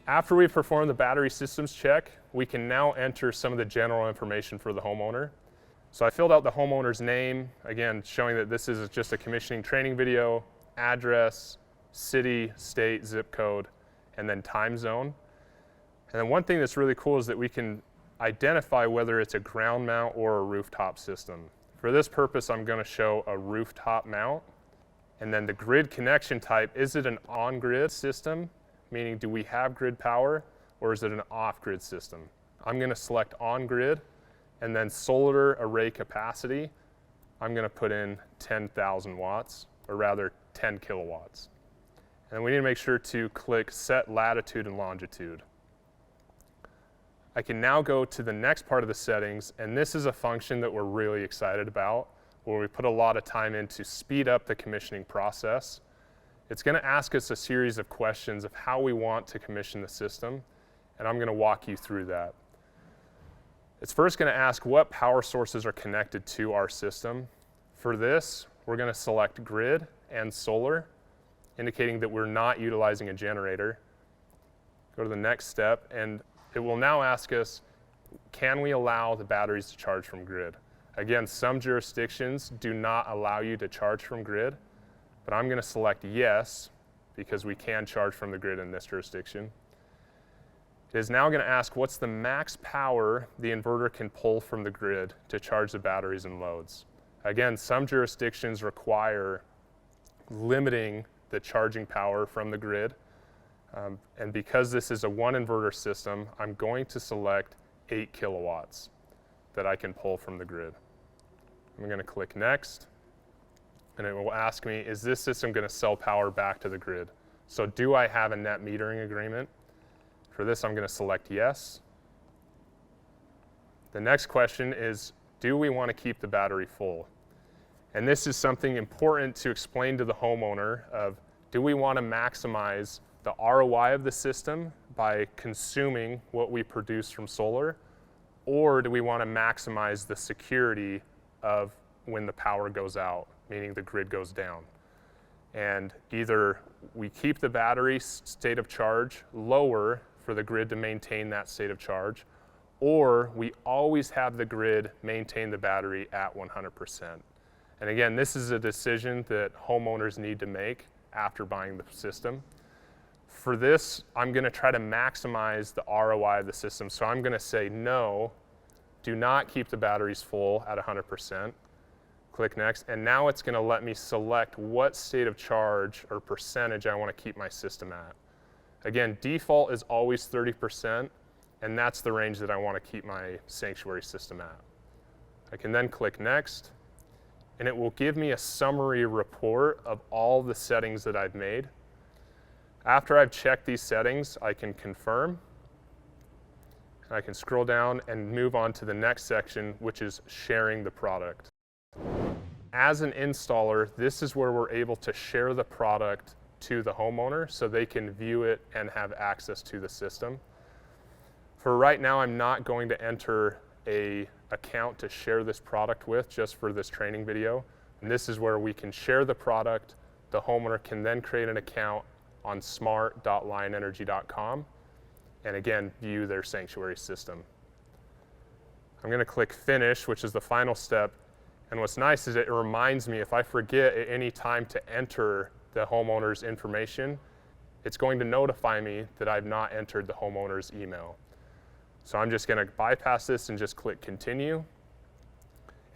After we perform the battery systems check, we can now enter some of the general information for the homeowner. So I filled out the homeowner's name, again, showing that this is just a commissioning training video, address, city, state, zip code, and then time zone. And then one thing that's really cool is that we can identify whether it's a ground mount or a rooftop system. For this purpose, I'm going to show a rooftop mount. And then the grid connection type, is it an on-grid system? Meaning, do we have grid power, or is it an off-grid system? I'm going to select on-grid, and then solar array capacity, I'm going to put in 10,000 watts, or rather 10 kilowatts. And we need to make sure to click set latitude and longitude. I can now go to the next part of the settings, and this is a function that we're really excited about, where we put a lot of time in to speed up the commissioning process. It's going to ask us a series of questions of how we want to commission the system, and I'm going to walk you through that. It's first going to ask what power sources are connected to our system. For this, we're going to select grid and solar, indicating that we're not utilizing a generator. Go to the next step, and it will now ask us, can we allow the batteries to charge from grid? Again, some jurisdictions do not allow you to charge from grid, but I'm going to select yes, because we can charge from the grid in this jurisdiction. It is now going to ask what's the max power the inverter can pull from the grid to charge the batteries and loads. Again, some jurisdictions require limiting the charging power from the grid. And because this is a one inverter system, I'm going to select 8 kilowatts that I can pull from the grid. I'm going to click next, and it will ask me, is this system going to sell power back to the grid? So do I have a net metering agreement? For this, I'm going to select yes. The next question is, do we want to keep the battery full? And this is something important to explain to the homeowner of, do we want to maximize the ROI of the system by consuming what we produce from solar, or do we want to maximize the security of when the power goes out, meaning the grid goes down? And either we keep the battery state of charge lower for the grid to maintain that state of charge, or we always have the grid maintain the battery at 100%. And again, this is a decision that homeowners need to make after buying the system. For this, I'm going to try to maximize the ROI of the system. So I'm going to say no, do not keep the batteries full at 100%. Click next, and now it's going to let me select what state of charge or percentage I want to keep my system at. Again, default is always 30%, and that's the range that I want to keep my sanctuary system at. I can then click next, and it will give me a summary report of all the settings that I've made. After I've checked these settings, I can confirm. I can scroll down and move on to the next section, which is sharing the product. As an installer, this is where we're able to share the product to the homeowner so they can view it and have access to the system. For right now, I'm not going to enter an account to share this product with just for this training video. And this is where we can share the product. The homeowner can then create an account on smart.lionenergy.com and again, view their sanctuary system. I'm going to click finish, which is the final step. And what's nice is it reminds me if I forget at any time to enter the homeowner's information, it's going to notify me that I've not entered the homeowner's email. So I'm just going to bypass this and just click continue.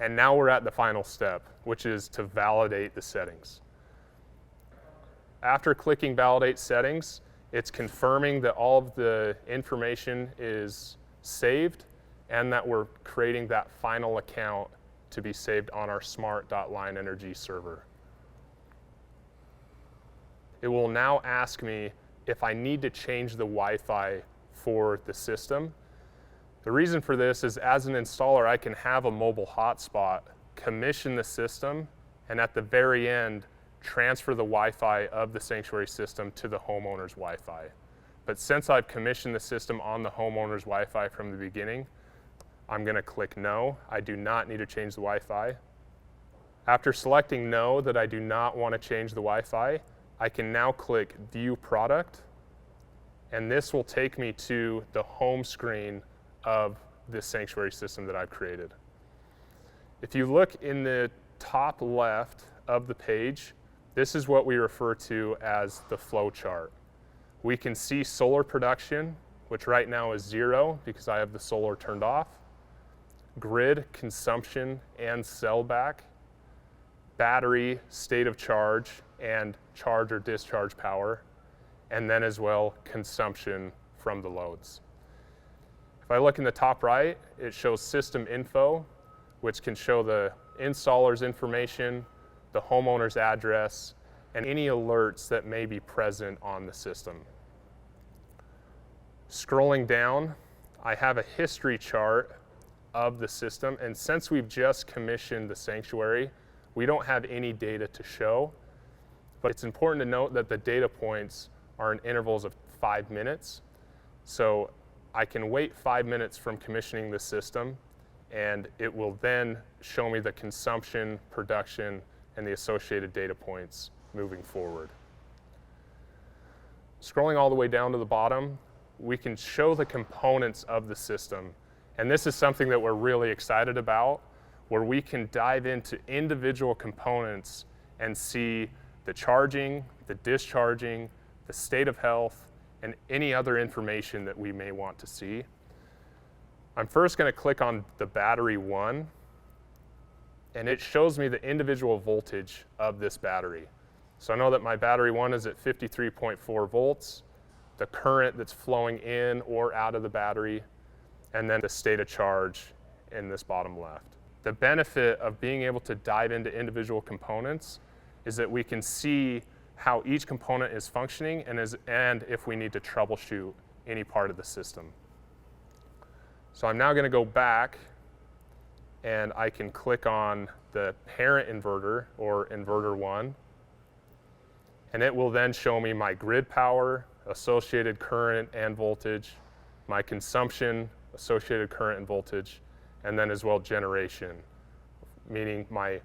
And now we're at the final step, which is to validate the settings. After clicking validate settings, it's confirming that all of the information is saved and that we're creating that final account to be saved on our smart.lionenergy server. It will now ask me if I need to change the Wi-Fi for the system. The reason for this is as an installer, I can have a mobile hotspot, commission the system, and at the very end, transfer the Wi-Fi of the sanctuary system to the homeowner's Wi-Fi. But since I've commissioned the system on the homeowner's Wi-Fi from the beginning, I'm going to click no. I do not need to change the Wi-Fi. After selecting no, that I do not want to change the Wi-Fi, I can now click view product, and this will take me to the home screen of this sanctuary system that I've created. If you look in the top left of the page, this is what we refer to as the flow chart. We can see solar production, which right now is 0 because I have the solar turned off, grid consumption and cell back, battery state of charge and charge or discharge power, and then as well consumption from the loads. If I look in the top right, it shows system info, which can show the installer's information, the homeowner's address, and any alerts that may be present on the system. Scrolling down, I have a history chart of the system, and since we've just commissioned the sanctuary, we don't have any data to show, but it's important to note that the data points are in intervals of 5 minutes. So I can wait 5 minutes from commissioning the system, and it will then show me the consumption, production, and the associated data points moving forward. Scrolling all the way down to the bottom, we can show the components of the system. And this is something that we're really excited about, where we can dive into individual components and see the charging, the discharging, the state of health, and any other information that we may want to see. I'm first going to click on the battery 1, and it shows me the individual voltage of this battery. So I know that my battery 1 is at 53.4 volts, the current that's flowing in or out of the battery, and then the state of charge in this bottom left. The benefit of being able to dive into individual components is that we can see how each component is functioning and if we need to troubleshoot any part of the system. So I'm now going to go back, and I can click on the parent inverter, or inverter 1, and it will then show me my grid power, associated current and voltage, my consumption, associated current and voltage, and then as well generation, meaning my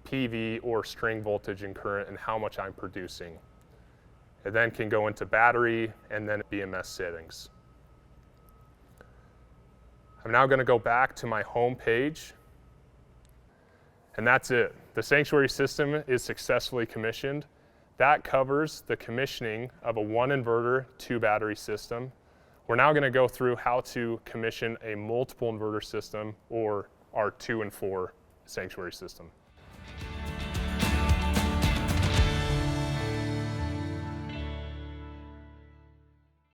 PV or string voltage and current and how much I'm producing. It then can go into battery and then BMS settings. I'm now going to go back to my home page, and that's it. The sanctuary system is successfully commissioned. That covers the commissioning of a 1 inverter, 2 battery system. We're now going to go through how to commission a multiple inverter system, or our 2 and 4 sanctuary system.